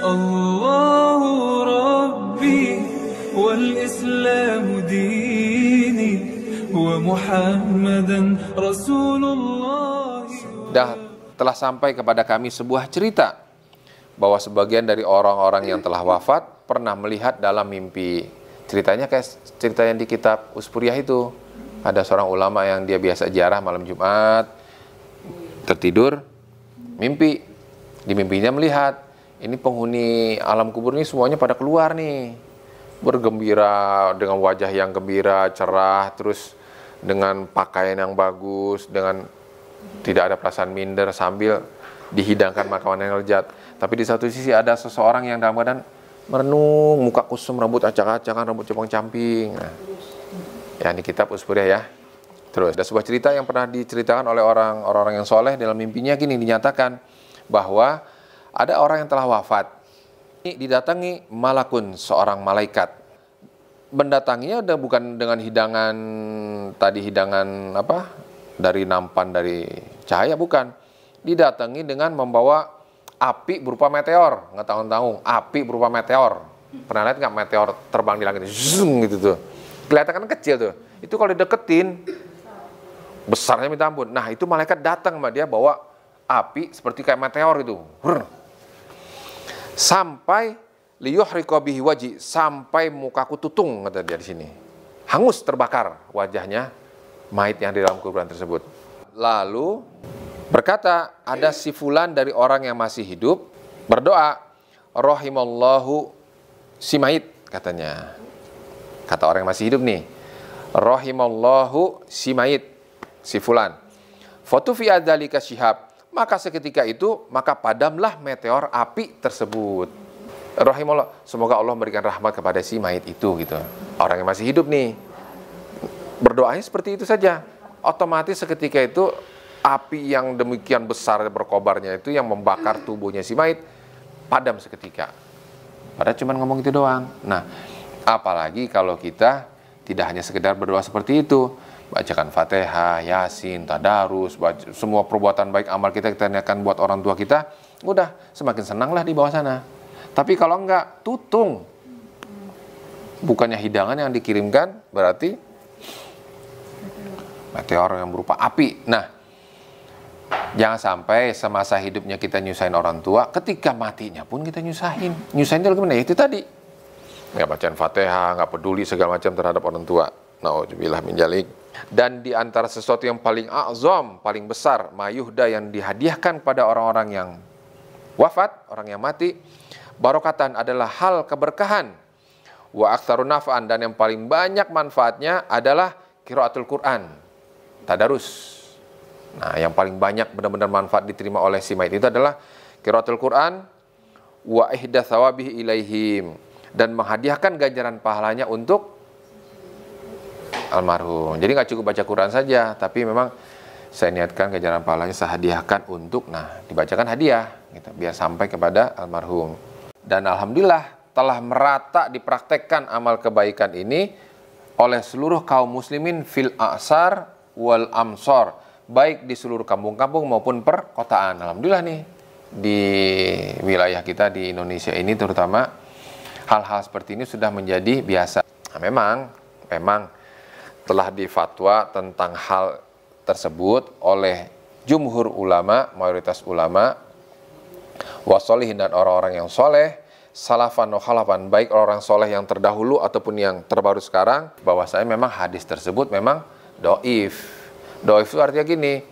Allahu Rabbi wal Islamu dini wa Muhammadan Rasulullah. Telah sampai kepada kami sebuah cerita bahwa sebagian dari orang-orang yang telah wafat pernah melihat dalam mimpi. Ceritanya kayak cerita yang di kitab Uspuriyah itu. Ada seorang ulama yang dia biasa ziarah malam Jumat, tertidur, mimpi. Di mimpinya melihat, ini penghuni alam kubur ini semuanya pada keluar nih. Bergembira, dengan wajah yang gembira, cerah, terus dengan pakaian yang bagus, dengan tidak ada perasaan minder, sambil dihidangkan makanan yang lezat. Tapi di satu sisi ada seseorang yang dalam keadaan merenung, muka kusum, rambut acak-acakan, rambut compang-camping. Nah, ya ini kitab Uspuriyah ya. Terus ada sebuah cerita yang pernah diceritakan oleh orang-orang yang soleh. Dalam mimpinya gini, dinyatakan bahwa ada orang yang telah wafat. Ini didatangi malakun, seorang malaikat. Mendatanginya udah bukan dengan hidangan tadi, hidangan apa? Dari nampan, dari cahaya, bukan. Didatangi dengan membawa api berupa meteor, nggak tanggung-tanggung, api berupa meteor. Pernah lihat nggak meteor terbang di langit, zoom gitu tuh, kelihatan kan kecil tuh. Itu kalau dideketin, besarnya minta ampun. Nah itu malaikat datang sama dia bawa api seperti kayak meteor itu, sampai liyuhriqa bihi waji, sampai mukaku tutung, kata dia di sini, hangus terbakar wajahnya mayit yang di dalam kuburan tersebut. Lalu berkata, ada si fulan dari orang yang masih hidup berdoa, rahimallahu si mayit, katanya. Kata orang yang masih hidup nih, rahimallahu si mayit, si fulan. Fatufi adzalika syihab, maka seketika itu maka padamlah meteor api tersebut. Rahimallah, semoga Allah memberikan rahmat kepada si mayit itu gitu. Orang yang masih hidup nih berdoanya seperti itu saja. Otomatis seketika itu api yang demikian besar berkobarnya itu yang membakar tubuhnya si mayit padam seketika. Padahal cuma ngomong itu doang. Nah, apalagi kalau kita tidak hanya sekedar berdoa seperti itu, bacakan Fatihah, Yasin, Tadarus, semua perbuatan baik amal kita niatkan buat orang tua kita, udah semakin senanglah di bawah sana. Tapi kalau enggak, tutung. Bukannya hidangan yang dikirimkan, berarti meteor yang berupa api. Nah, jangan sampai semasa hidupnya kita nyusahin orang tua, ketika matinya pun kita nyusahin. Nyusahin itu gimana? Itu tadi, nggak bacaan Fatihah, nggak peduli segala macam terhadap orang tua. Nauzubillah min dzalik. Dan di antara sesuatu yang paling azam, paling besar, mayuhda, yang dihadiahkan pada orang-orang yang wafat, orang yang mati, barokatan, adalah hal keberkahan. Wa aktsarun naf'an, dan yang paling banyak manfaatnya adalah qiraatul Quran, tadarus. Nah, yang paling banyak benar-benar manfaat diterima oleh si mayit itu adalah qiraatul Quran wa ihda thawabihi ilaihim, dan menghadiahkan ganjaran pahalanya untuk almarhum. Jadi nggak cukup baca Quran saja, tapi memang saya niatkan ganjaran pahalanya saya hadiahkan untuk, nah, dibacakan hadiah gitu, biar sampai kepada almarhum. Dan alhamdulillah telah merata dipraktekkan amal kebaikan ini oleh seluruh kaum muslimin fil a'sar wal amsor, baik di seluruh kampung-kampung maupun perkotaan. Alhamdulillah nih, di wilayah kita di Indonesia ini terutama, hal-hal seperti ini sudah menjadi biasa. Nah, memang telah difatwa tentang hal tersebut oleh jumhur ulama, mayoritas ulama, wasolihin, dan orang-orang yang soleh, salafan wa khalafan, baik orang soleh yang terdahulu ataupun yang terbaru sekarang, bahwasanya memang hadis tersebut memang doif. Doif itu artinya gini,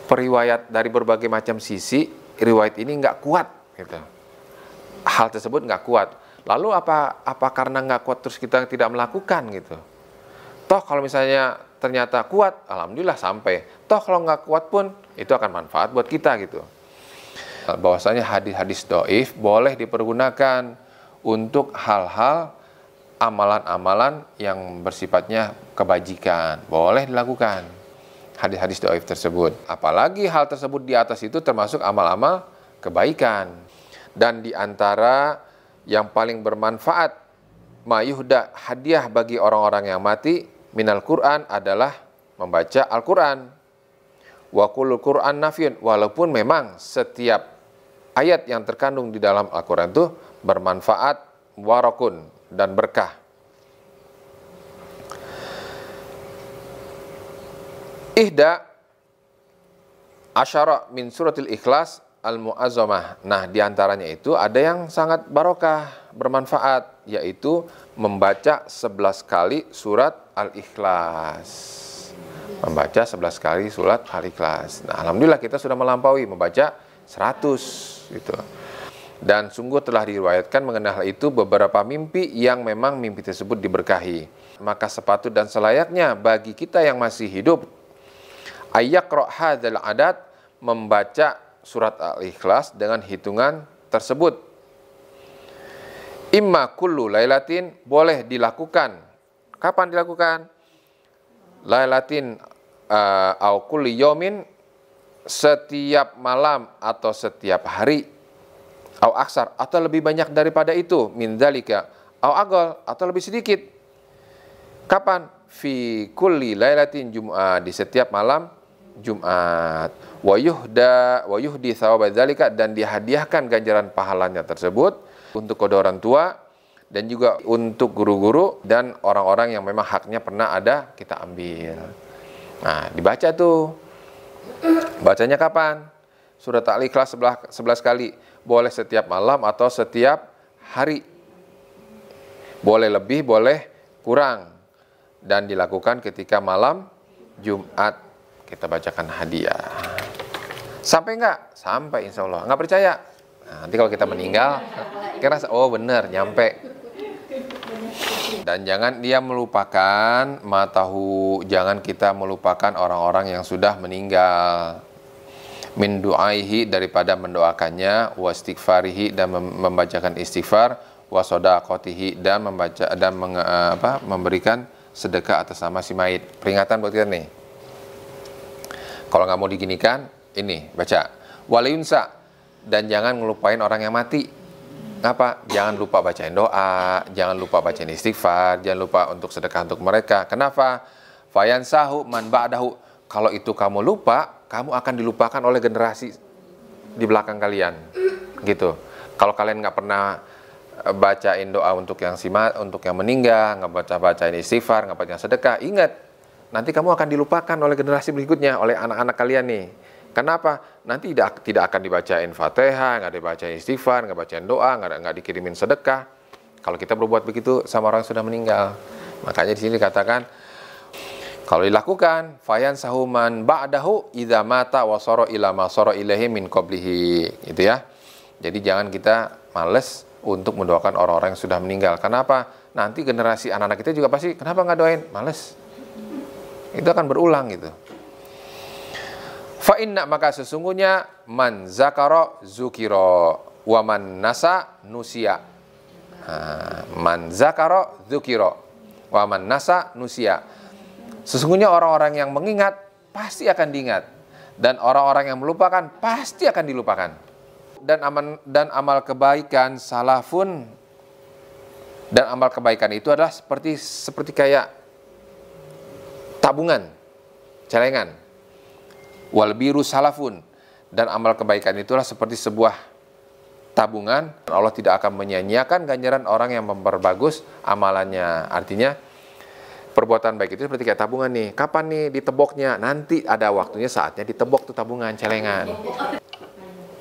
periwayat dari berbagai macam sisi, riwayat ini nggak kuat gitu. Hal tersebut nggak kuat. Lalu apa karena nggak kuat terus kita tidak melakukan gitu? Toh kalau misalnya ternyata kuat, alhamdulillah sampai. Toh kalau nggak kuat pun itu akan manfaat buat kita gitu. Bahwasanya hadis-hadis doif boleh dipergunakan untuk hal-hal amalan-amalan yang bersifatnya kebajikan, boleh dilakukan hadis-hadis doif tersebut. Apalagi hal tersebut di atas itu termasuk amal-amal kebaikan. Dan di antara yang paling bermanfaat, mayuhda, hadiah bagi orang-orang yang mati, minal Quran, adalah membaca Al-Quran. Wa kulul Quran nafiyun, walaupun memang setiap ayat yang terkandung di dalam Al-Quran itu bermanfaat, warakun, dan berkah. Ihda asyara min suratil Ikhlas al-mu'azzamah. Nah, diantaranya itu ada yang sangat barokah, bermanfaat, yaitu membaca 11 kali surat Al-Ikhlas. Membaca 11 kali surat Al-Ikhlas. Nah, alhamdulillah kita sudah melampaui membaca 100 gitu. Dan sungguh telah diriwayatkan mengenai hal itu beberapa mimpi yang memang mimpi tersebut diberkahi. Maka sepatut dan selayaknya bagi kita yang masih hidup ayyaqra hadzal adad, membaca surat Al-Ikhlas dengan hitungan tersebut. Imma kullu lailatin, boleh dilakukan. Kapan dilakukan? Lailatin au kulli yaumin, setiap malam atau setiap hari, au aksar, atau lebih banyak daripada itu, min dzalika, au aqall, atau lebih sedikit. Kapan? Fi kulli lailatin Jum'ah, di setiap malam Jumat. Wa yuhdi thawab dzalika, dan dihadiahkan ganjaran pahalanya tersebut untuk kedua orang tua dan juga untuk guru-guru dan orang-orang yang memang haknya pernah ada kita ambil. Nah, dibaca tuh. Bacanya kapan? Surat Al-Ikhlas 11 kali. Boleh setiap malam atau setiap hari. Boleh lebih, boleh kurang. Dan dilakukan ketika malam Jumat. Kita bacakan hadiah. Sampai enggak? Sampai insya Allah. Enggak percaya? Nah, nanti kalau kita meninggal, kira oh benar, nyampe. Dan jangan dia melupakan matahu, jangan kita melupakan orang-orang yang sudah meninggal. Min du'aihi, daripada mendoakannya, wa istighfarihi, dan membacakan istighfar, wa shadaqatihi, dan membaca dan memberikan sedekah atas nama si mayit. Peringatan buat kita nih. Kalau nggak mau diginikan, ini baca waliyunsa, dan jangan ngelupain orang yang mati. Apa? Jangan lupa bacain doa, jangan lupa bacain istighfar, jangan lupa untuk sedekah untuk mereka. Kenapa? Fayansahu man ba'dahu. Kalau itu kamu lupa, kamu akan dilupakan oleh generasi di belakang kalian. Gitu. Kalau kalian nggak pernah bacain doa untuk yang untuk yang meninggal, nggak bacain istighfar, nggak bacain sedekah, ingat, nanti kamu akan dilupakan oleh generasi berikutnya, oleh anak-anak kalian nih. Kenapa? Nanti tidak akan dibacain Fatihah, nggak dibacain istighfar, nggak bacain doa, nggak dikirimin sedekah. Kalau kita berbuat begitu sama orang yang sudah meninggal. Makanya di sini dikatakan, kalau dilakukan, fayan sahuman ba'dahu idza mata wa sara ila ma sara ilaihi min qablihi, gitu ya. Jadi jangan kita males untuk mendoakan orang-orang yang sudah meninggal. Kenapa? Nanti generasi anak-anak kita juga pasti, kenapa nggak doain? Males. Itu akan berulang gitu. Fa inna, maka sesungguhnya man zakara zukira wa man nasa nusia. Man zakara zukira wa man nasa nusia. Sesungguhnya orang-orang yang mengingat pasti akan diingat, dan orang-orang yang melupakan pasti akan dilupakan. Dan amal kebaikan salafun, dan amal kebaikan itu adalah seperti kayak tabungan, celengan. Wal biru salafun, dan amal kebaikan itulah seperti sebuah tabungan. Allah tidak akan menyia-nyiakan ganjaran orang yang memperbagus amalannya. Artinya perbuatan baik itu seperti kayak tabungan nih. Kapan nih diteboknya? Nanti ada waktunya, saatnya ditebok tuh tabungan, celengan.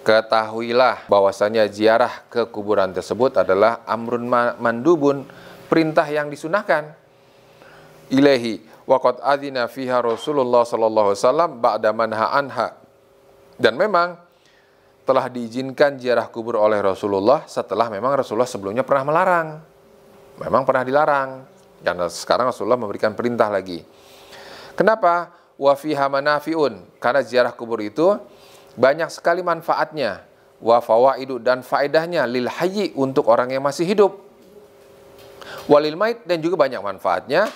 Ketahuilah bahwasanya ziarah ke kuburan tersebut adalah amrun mandubun, perintah yang disunahkan. Ilahi waqad adzina fiha Rasulullah sallallahu alaihi wasallam ba'da manha anha. Dan memang telah diizinkan ziarah kubur oleh Rasulullah setelah memang Rasulullah sebelumnya pernah melarang. Memang pernah dilarang. Dan sekarang Rasulullah memberikan perintah lagi. Kenapa? Wa fiha manafiun, karena ziarah kubur itu banyak sekali manfaatnya. Wa fawaidu, dan faedahnya lil hayyi, untuk orang yang masih hidup. Walil mait, dan juga banyak manfaatnya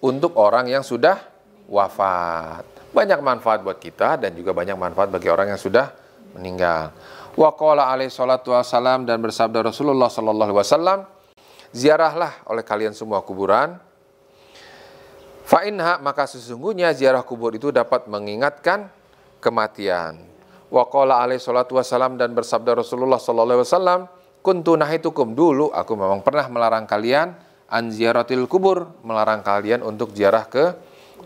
untuk orang yang sudah wafat. Banyak manfaat buat kita dan juga banyak manfaat bagi orang yang sudah meninggal. Wa qala alaihi salatu wassalam, dan bersabda Rasulullah sallallahu alaihi wasallam, ziarahlah oleh kalian semua kuburan. Fa inha, maka sesungguhnya ziarah kubur itu dapat mengingatkan kematian. Wa qala alaihi salatu wassalam, dan bersabda Rasulullah sallallahu alaihi wasallam, kuntu nahitukum, dulu aku memang pernah melarang kalian an ziyaratil kubur, melarang kalian untuk ziarah ke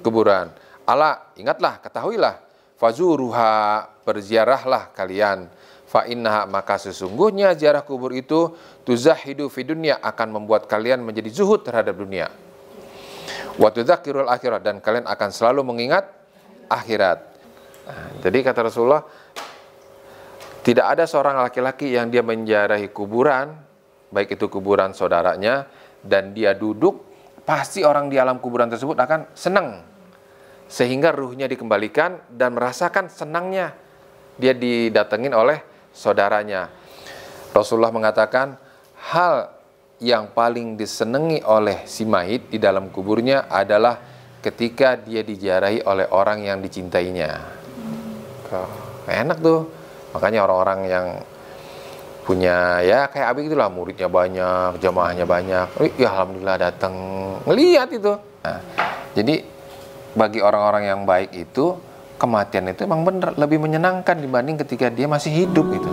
kuburan. Ala, ingatlah, ketahuilah, fazuruha, berziarahlah kalian. Fa innaha, maka sesungguhnya ziarah kubur itu tuzahidu fi dunya, akan membuat kalian menjadi zuhud terhadap dunia. Wa tudzakirul akhirat, dan kalian akan selalu mengingat akhirat. Nah, jadi kata Rasulullah, tidak ada seorang laki-laki yang dia menziarahi kuburan, baik itu kuburan saudaranya, dan dia duduk, pasti orang di alam kuburan tersebut akan senang, sehingga ruhnya dikembalikan dan merasakan senangnya dia didatengin oleh saudaranya. Rasulullah mengatakan, hal yang paling disenangi oleh si mayit di dalam kuburnya adalah ketika dia diziarahi oleh orang yang dicintainya. Enak tuh. Makanya orang-orang yang punya, ya kayak Abi itulah, muridnya banyak, jamaahnya banyak, ya alhamdulillah datang ngelihat itu. Nah, jadi bagi orang-orang yang baik itu, kematian itu emang bener lebih menyenangkan dibanding ketika dia masih hidup gitu.